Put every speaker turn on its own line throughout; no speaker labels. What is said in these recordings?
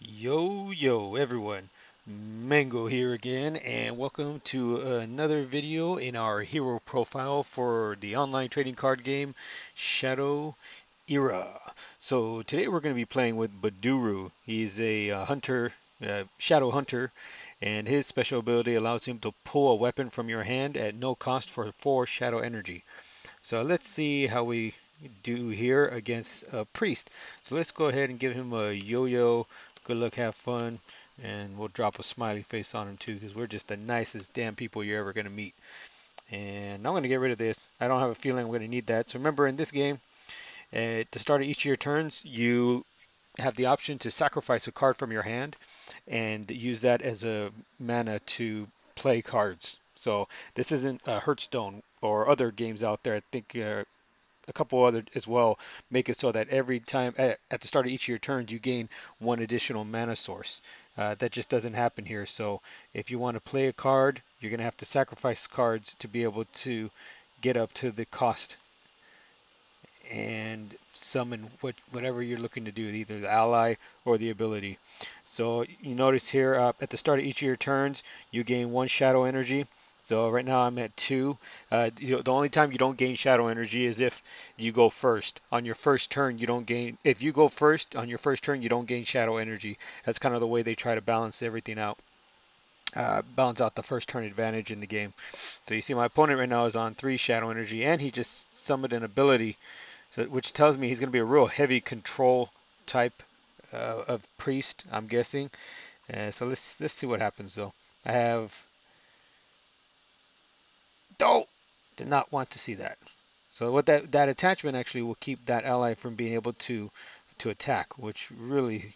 Yo everyone, Mango here again, and welcome to another video in our hero profile for the online trading card game Shadow Era. So today we're going to be playing with Baduruu. He's a hunter, shadow hunter, and his special ability allows him to pull a weapon from your hand at no cost for 4 shadow energy. So let's see how we do here against a priest. So let's go ahead and give him a yo-yo. Good luck, have fun, and we'll drop a smiley face on him too, because we're just the nicest damn people you're ever gonna meet. And I'm gonna get rid of this. I don't have a feeling I'm gonna need that. So remember, in this game, at the start of each of your turns, you have the option to sacrifice a card from your hand and use that as a mana to play cards. So this isn't Hearthstone or other games out there. I think a couple other as well make it so that every time at the start of each of your turns you gain one additional mana source. That just doesn't happen here. So if you want to play a card, you're going to have to sacrifice cards to be able to get up to the cost and summon whatever you're looking to do, either the ally or the ability. So you notice here at the start of each of your turns, you gain 1 shadow energy. So right now I'm at 2. The only time you don't gain shadow energy is if you go first. On your first turn, you don't gain. If you go first on your first turn, you don't gain shadow energy. That's kind of the way they try to balance everything out. Balance out the first turn advantage in the game. So you see my opponent right now is on 3 shadow energy, and he just summoned an ability, so which tells me he's going to be a real heavy control type of priest, I'm guessing. So let's see what happens though. I have oh, did not want to see that. So what that attachment actually will keep that ally from being able to attack, which really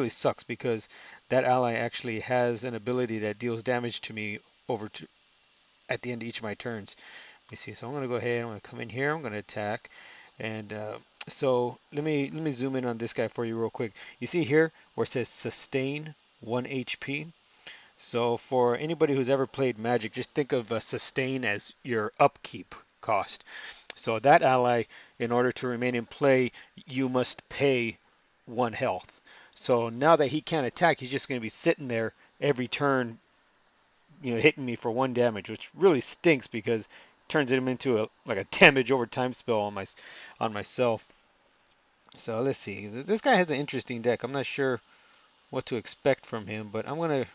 sucks because that ally actually has an ability that deals damage to me over to at the end of each of my turns. You see, so I'm going to go ahead. I'm going to come in here. I'm going to attack, and so let me zoom in on this guy for you real quick. You see here where it says sustain 1 HP. So for anybody who's ever played Magic, just think of sustain as your upkeep cost. So that ally, in order to remain in play, you must pay 1 health. So now that he can't attack, he's just going to be sitting there every turn, hitting me for 1 damage, which really stinks because it turns him into a damage over time spell on myself. So let's see. This guy has an interesting deck. I'm not sure what to expect from him, but I'm gonna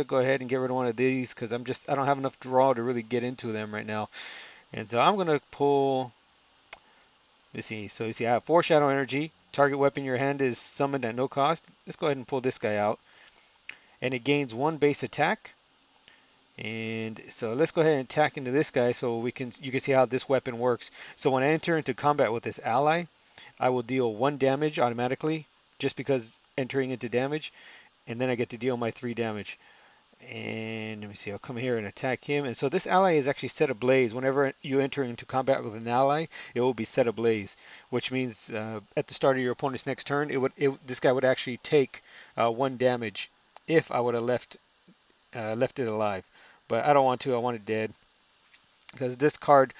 go ahead and get rid of one of these because I don't have enough draw to really get into them right now. And so I'm gonna pull. Let's see. So you see, I have 4 shadow energy. Target weapon in your hand is summoned at no cost. Let's go ahead and pull this guy out, and it gains 1 base attack. And so let's go ahead and attack into this guy so you can see how this weapon works. So when I enter into combat with this ally, I will deal 1 damage automatically just because entering into damage, and then I get to deal my 3 damage. And let me see, I'll come here and attack him. And so this ally is actually set ablaze. Whenever you enter into combat with an ally, it will be set ablaze, which means at the start of your opponent's next turn, this guy would actually take 1 damage if I would have left it alive. But I don't want to. I want it dead because this card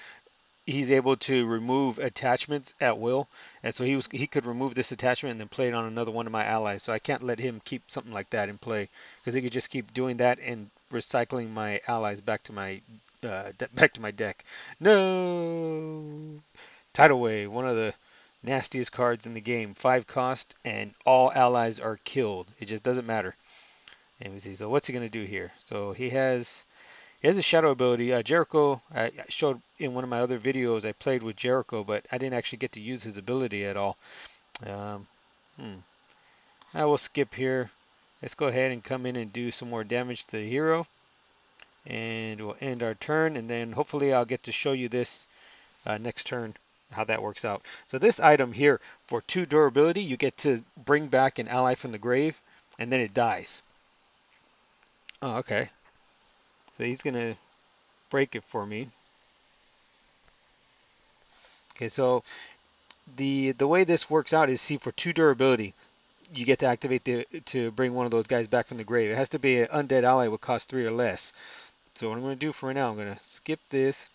he's able to remove attachments at will, and so he could remove this attachment and then play it on another one of my allies. So I can't let him keep something like that in play because he could just keep doing that and recycling my allies back to my deck. No, Tidal Wave, one of the nastiest cards in the game. 5 cost and all allies are killed. It just doesn't matter. Let me see. So what's he gonna do here? So he has a shadow ability. Jericho, I showed in one of my other videos, I played with Jericho, but I didn't actually get to use his ability at all. Um, hmm. I will skip here. Let's go ahead and come in and do some more damage to the hero. And we'll end our turn, and then hopefully I'll get to show you this next turn, how that works out. So this item here, for 2 durability, you get to bring back an ally from the grave, and then it dies. Oh, okay. So he's going to break it for me. Okay, so the way this works out is, see, for 2 durability, you get to activate to bring one of those guys back from the grave. It has to be an undead ally with cost 3 or less. So what I'm going to do for right now, I'm going to skip this.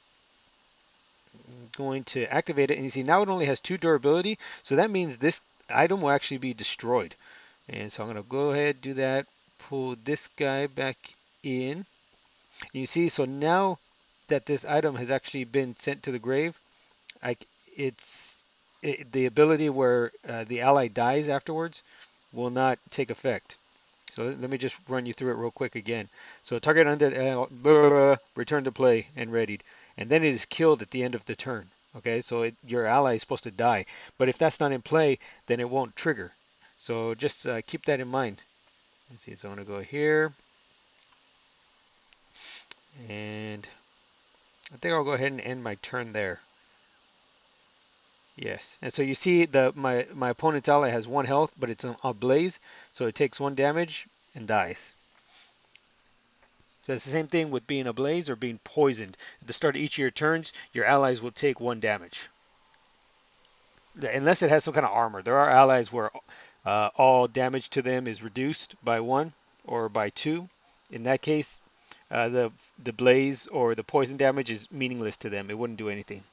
I'm going to activate it, and you see now it only has 2 durability, so that means this item will actually be destroyed. And so I'm going to go ahead, do that, pull this guy back in. You see, so now that this item has actually been sent to the grave, I, it's the ability where the ally dies afterwards will not take effect. So let me just run you through it real quick again. So target undead return to play and readied, and then it is killed at the end of the turn. Okay, so your ally is supposed to die, but if that's not in play, then it won't trigger. So just keep that in mind. Let's see. So I'm gonna go here, and I think I'll go ahead and end my turn there. Yes, and so you see my opponent's ally has 1 health, but it's on blaze, so it takes 1 damage and dies. So it's the same thing with being ablaze or being poisoned. At the start of each of your turns, your allies will take 1 damage. Unless it has some kind of armor. There are allies where all damage to them is reduced by 1 or by 2. In that case, the blaze or the poison damage is meaningless to them. It wouldn't do anything.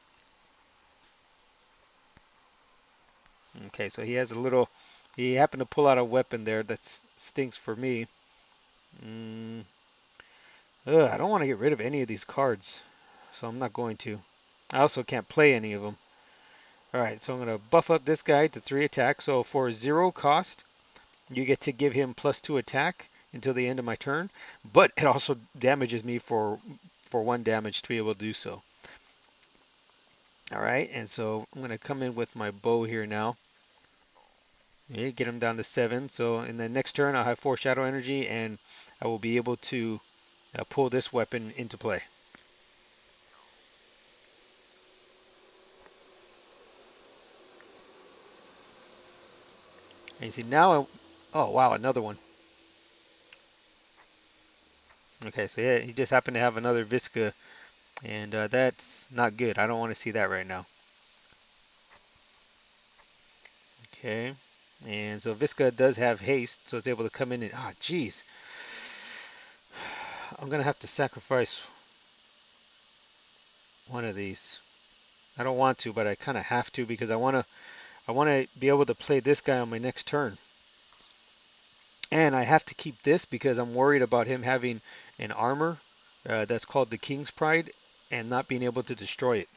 Okay, so he has a little. He happened to pull out a weapon there that stinks for me. Mm, I don't want to get rid of any of these cards, so I'm not going to. I also can't play any of them. Alright, so I'm going to buff up this guy to 3 attack. So for 0 cost, you get to give him +2 attack until the end of my turn. But it also damages me for 1 damage to be able to do so. Alright, and so I'm going to come in with my bow here now. Okay, get him down to 7. So in the next turn, I'll have 4 shadow energy, and I will be able to pull this weapon into play. And you see now, oh wow, another one. Okay, so yeah, he just happened to have another Visca, and that's not good. I don't want to see that right now. Okay, and so Visca does have haste, so it's able to come in and, geez. I'm gonna have to sacrifice one of these. I don't want to, but I kind of have to because I wanna be able to play this guy on my next turn. And I have to keep this because I'm worried about him having an armor that's called the King's Pride and not being able to destroy it.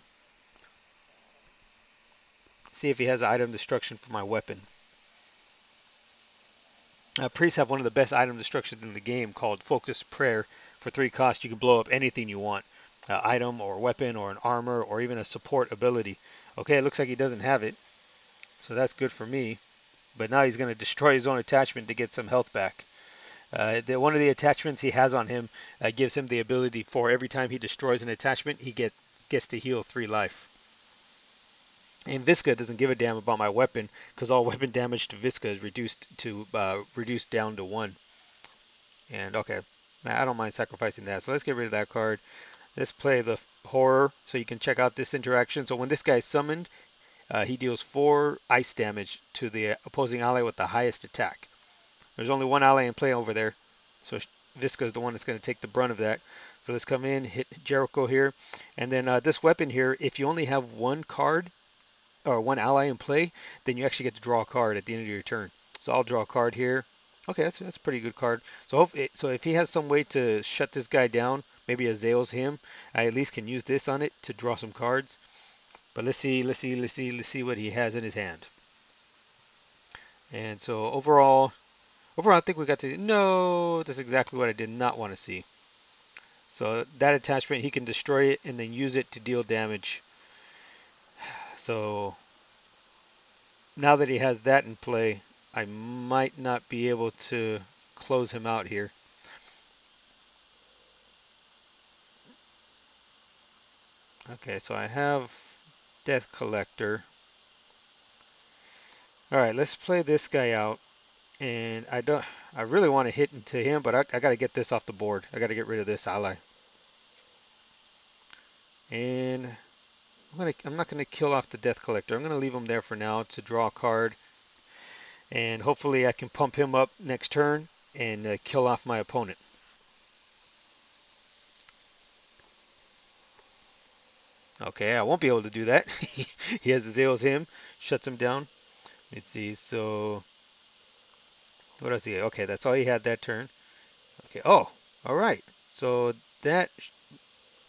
See if he has item destruction for my weapon. Priests have one of the best item destructions in the game called Focused Prayer. For 3 costs, you can blow up anything you want. Item or weapon or an armor or even a support ability. Okay, it looks like he doesn't have it. So that's good for me. But now he's going to destroy his own attachment to get some health back. One of the attachments he has on him gives him the ability for every time he destroys an attachment, he gets to heal 3 life. And Visca doesn't give a damn about my weapon because all weapon damage to Visca is reduced down to 1. And okay, I don't mind sacrificing that. So let's get rid of that card. Let's play the horror so you can check out this interaction. So when this guy is summoned, he deals 4 ice damage to the opposing ally with the highest attack. There's only one ally in play over there, so Visca is the one that's going to take the brunt of that. So let's come in, hit Jericho here, and then this weapon here, if you only have 1 card or 1 ally in play, then you actually get to draw a card at the end of your turn. So I'll draw a card here. Okay, that's a pretty good card. So if he has some way to shut this guy down, maybe Azael's him, I at least can use this on it to draw some cards. But let's see what he has in his hand. And so overall, I think we got to, no, that's exactly what I did not want to see. So that attachment, he can destroy it and then use it to deal damage. So now that he has that in play, I might not be able to close him out here. Okay, so I have Death Collector. All right, let's play this guy out. And I really want to hit into him, but I got to get this off the board. I got to get rid of this ally. And I'm not gonna kill off the Death Collector. I'm gonna leave him there for now to draw a card, and hopefully I can pump him up next turn and kill off my opponent. Okay, I won't be able to do that. He has Azael's him, shuts him down. Let's see. So What else he had? Okay, that's all he had that turn. Okay. Oh, all right. So that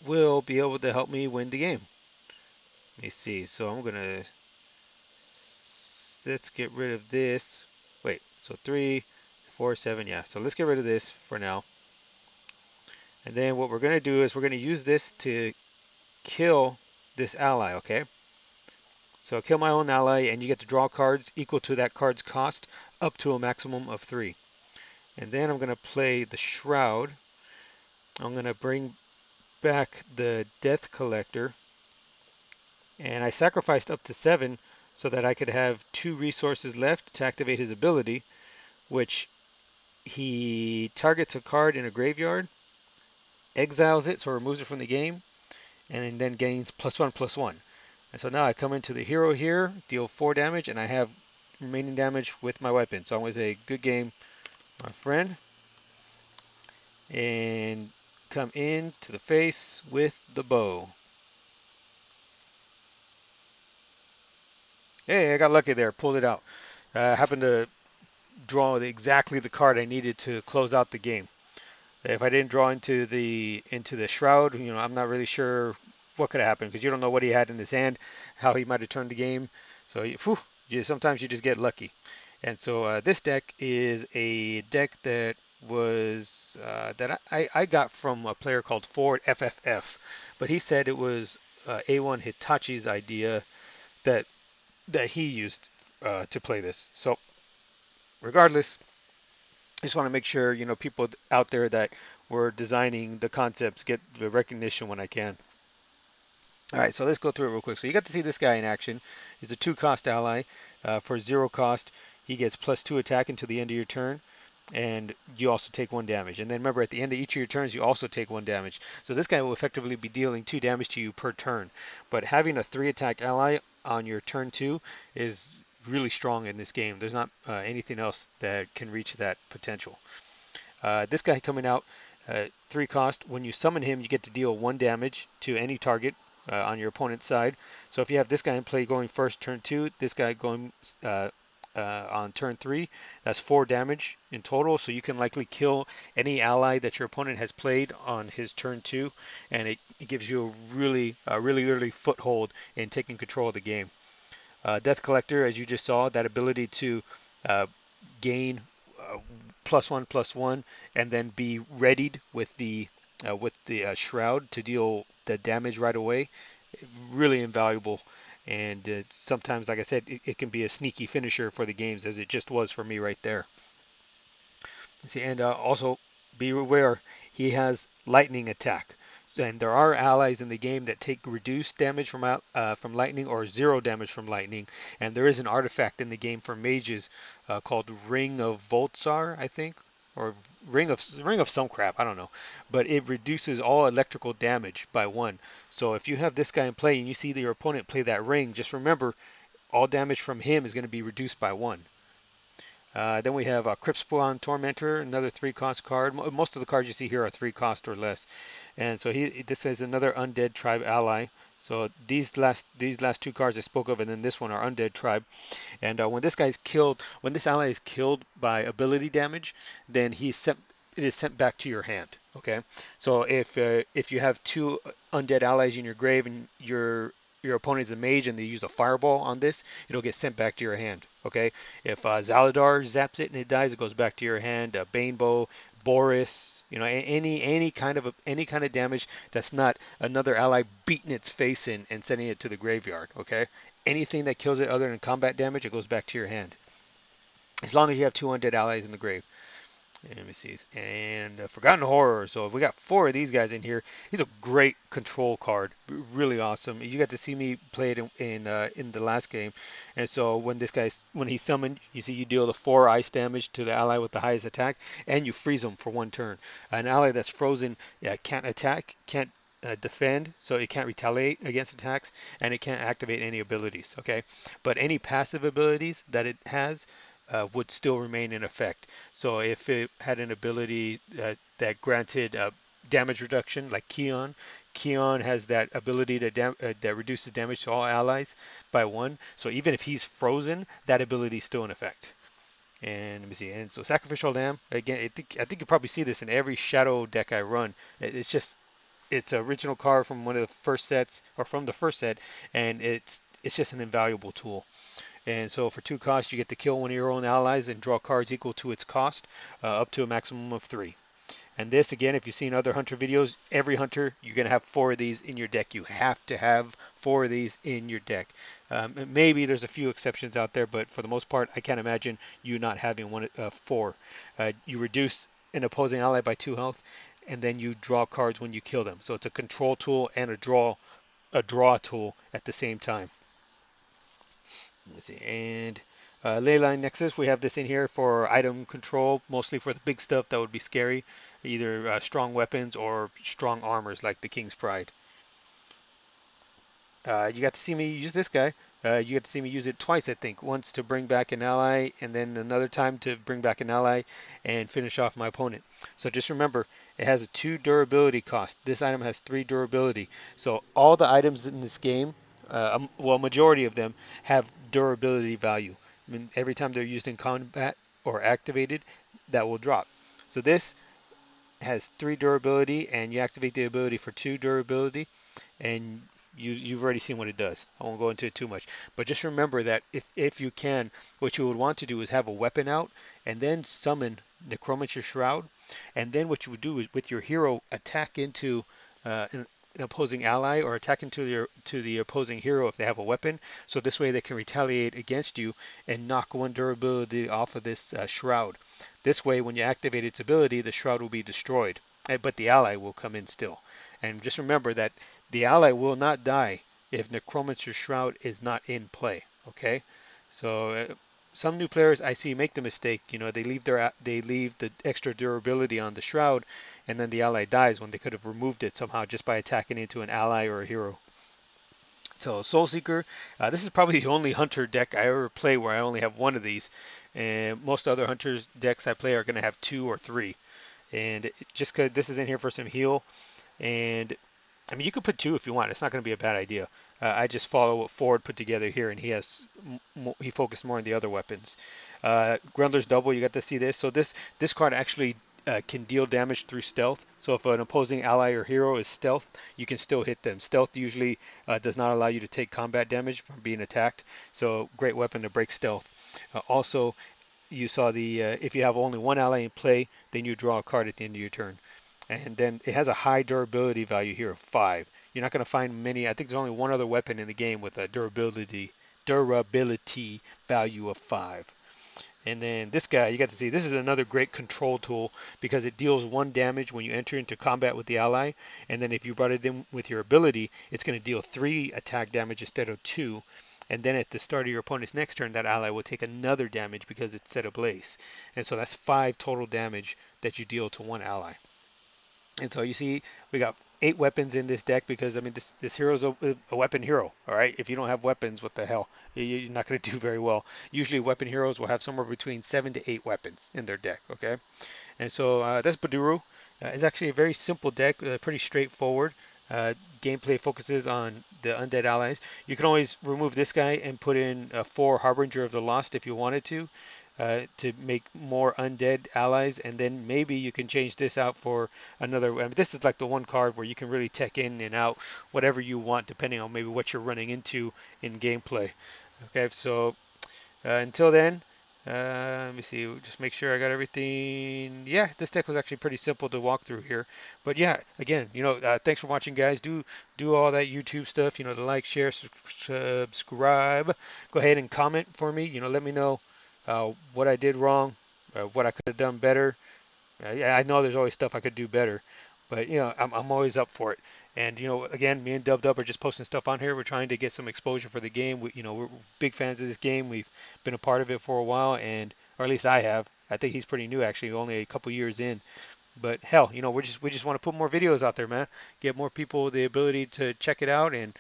will be able to help me win the game. Let me see. So I'm gonna let's get rid of this. Wait. So 3, 4, 7. Yeah. So let's get rid of this for now. And then what we're gonna do is we're gonna use this to kill this ally. Okay. So kill my own ally, and you get to draw cards equal to that card's cost up to a maximum of 3. And then I'm gonna play the Shroud. I'm gonna bring back the Death Collector, and I sacrificed up to 7 so that I could have 2 resources left to activate his ability, which he targets a card in a graveyard, exiles it, so removes it from the game, and then gains +1/+1. And so now I come into the hero here, deal 4 damage, and I have remaining damage with my weapon. So I'm going to say, good game, my friend, and come in to the face with the bow. Hey, I got lucky there, pulled it out. Happened to draw exactly the card I needed to close out the game. If I didn't draw into the shroud, I'm not really sure what could have happened because you don't know what he had in his hand, how he might have turned the game. So sometimes you just get lucky. And so this deck is a deck that was that I got from a player called Ford FFF, but he said it was A1 Hitachi's idea that he used to play this. So regardless, I just want to make sure people out there that were designing the concepts get the recognition when I can. All right, so let's go through it real quick. So you got to see this guy in action. He's a 2-cost ally. For 0 cost, he gets +2 attack until the end of your turn, and you also take 1 damage. And then remember, at the end of each of your turns, you also take 1 damage. So this guy will effectively be dealing 2 damage to you per turn. But having a 3-attack ally on your turn 2 is really strong in this game. There's not anything else that can reach that potential. This guy coming out, 3 cost. When you summon him, you get to deal 1 damage to any target on your opponent's side. So if you have this guy in play going first, turn 2, this guy going on turn 3, that's 4 damage in total. So you can likely kill any ally that your opponent has played on his turn 2, and it gives you really foothold in taking control of the game. Death Collector, as you just saw, that ability to uh, gain +1/+1, and then be readied with the shroud to deal the damage right away. Really invaluable, and sometimes, like I said, it can be a sneaky finisher for the games, as it just was for me right there. See, and also be aware he has lightning attack. So, and there are allies in the game that take reduced damage from lightning or 0 damage from lightning. And there is an artifact in the game for mages called Ring of Voltsar, I think, or Ring of some crap, I don't know. But it reduces all electrical damage by 1. So if you have this guy in play and you see that your opponent play that ring, just remember all damage from him is going to be reduced by 1. Then we have Cryptspawn Tormentor, another 3-cost card. Most of the cards you see here are 3 cost or less. And so this is another Undead Tribe ally. So these last 2 cards I spoke of, and then this one are Undead Tribe. And when this ally is killed by ability damage, then it is sent back to your hand. Okay. So if you have 2 undead allies in your grave and your opponent is a mage and they use a fireball on this, it'll get sent back to your hand. Okay. If Zaladar zaps it and it dies, it goes back to your hand. Banebow, Boris, any kind of damage that's not another ally beating its face in and sending it to the graveyard. Okay. Anything that kills it other than combat damage, it goes back to your hand. As long as you have 2 undead allies in the grave. Let me see. And Forgotten Horror. So if we got 4 of these guys in here, he's a great control card. Really awesome. You got to see me play it in the last game. And so when he's summoned, you see you deal the 4 ice damage to the ally with the highest attack, and you freeze them for 1 turn. An ally that's frozen can't attack, can't defend, so it can't retaliate against attacks, and it can't activate any abilities. Okay, but any passive abilities that it has would still remain in effect. So if it had an ability that granted damage reduction, like Keon has that ability that reduces damage to all allies by 1. So even if he's frozen, that ability is still in effect. And let me see. And so Sacrificial Lamb again. I think you probably see this in every Shadow deck I run. It's just it's an original card from one of the first sets or from the first set, and it's just an invaluable tool. And so for 2 costs, you get to kill one of your own allies and draw cards equal to its cost, up to a maximum of 3. And this, again, if you've seen other hunter videos, every hunter, you're going to have 4 of these in your deck. You have to have 4 of these in your deck. Maybe there's a few exceptions out there, but for the most part, I can't imagine you not having 4. You reduce an opposing ally by 2 health, and then you draw cards when you kill them. So it's a control tool and a draw tool at the same time. Let's see, and Leyline Nexus, we have this in here for item control, mostly for the big stuff that would be scary, either strong weapons or strong armors like the King's Pride. You got to see me use this guy. You got to see me use it twice, I think. Once to bring back an ally, and then another time to bring back an ally and finish off my opponent. So just remember, it has a 2 durability cost. This item has 3 durability. So all the items in this game, well, majority of them have durability value. I mean, every time they're used in combat or activated, that will drop. So this has 3 durability, and you activate the ability for 2 durability, and you've already seen what it does. I won't go into it too much, but just remember that if you can, what you would want to do is have a weapon out and then summon Necromancer Shroud, and then what you would do is with your hero attack into an opposing ally or attack into the opposing hero if they have a weapon. So this way they can retaliate against you and knock 1 durability off of this shroud. This way, when you activate its ability, the shroud will be destroyed, but the ally will come in still. And just remember that the ally will not die if Necromancer Shroud is not in play. Okay, so some new players I see make the mistake. They leave the extra durability on the Shroud, and then the ally dies when they could have removed it somehow just by attacking into an ally or a hero. So Soul Seeker, this is probably the only hunter deck I ever play where I only have 1 of these, and most other hunters decks I play are going to have 2 or 3. And just because this is in here for some heal, and I mean, you could put 2 if you want. It's not going to be a bad idea. I just follow what Ford put together here, and he focused more on the other weapons. Grundler's Double, you got to see this. So this card actually can deal damage through stealth. So if an opposing ally or hero is stealth, you can still hit them. Stealth usually does not allow you to take combat damage from being attacked. So great weapon to break stealth. Also, you saw the if you have only 1 ally in play, then you draw a card at the end of your turn. And then it has a high durability value here of 5. You're not going to find many. I think there's only 1 other weapon in the game with a durability value of 5. And then this guy, you got to see, this is another great control tool because it deals 1 damage when you enter into combat with the ally. And then if you brought it in with your ability, it's going to deal 3 attack damage instead of 2. And then at the start of your opponent's next turn, that ally will take another damage because it's set ablaze. And so that's 5 total damage that you deal to 1 ally. And so you see, we got 8 weapons in this deck because I mean this hero's a weapon hero. All right, if you don't have weapons, what the hell? You're not going to do very well. Usually, weapon heroes will have somewhere between 7 to 8 weapons in their deck. Okay, and so that's Baduruu. It's actually a very simple deck, pretty straightforward. Gameplay focuses on the undead allies. You can always remove this guy and put in 4 Harbinger of the Lost if you wanted to make more undead allies, and then maybe you can change this out for another. I mean, this is like the one card where you can really tech in and out whatever you want, depending on maybe what you're running into in gameplay. Okay, so until then, let me see, just make sure I got everything. Yeah, this deck was actually pretty simple to walk through here. But yeah, again, thanks for watching, guys. Do all that YouTube stuff, the like, share, subscribe. Go ahead and comment for me. Let me know what I did wrong, what I could have done better. Yeah, I know there's always stuff I could do better, but I'm always up for it. And again, me and Dub Dub are just posting stuff on here. We're trying to get some exposure for the game. We're big fans of this game. We've been a part of it for a while, or at least I have. I think he's pretty new actually, only a couple years in. But hell, we just want to put more videos out there, man. Get more people the ability to check it out and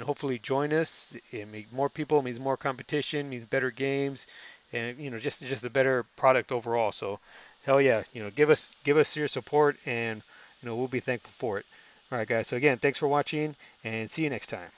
hopefully join us. It means more people means more competition, means better games, and just a better product overall. So hell yeah, give us your support, and we'll be thankful for it. All right, guys. So again, thanks for watching, and see you next time.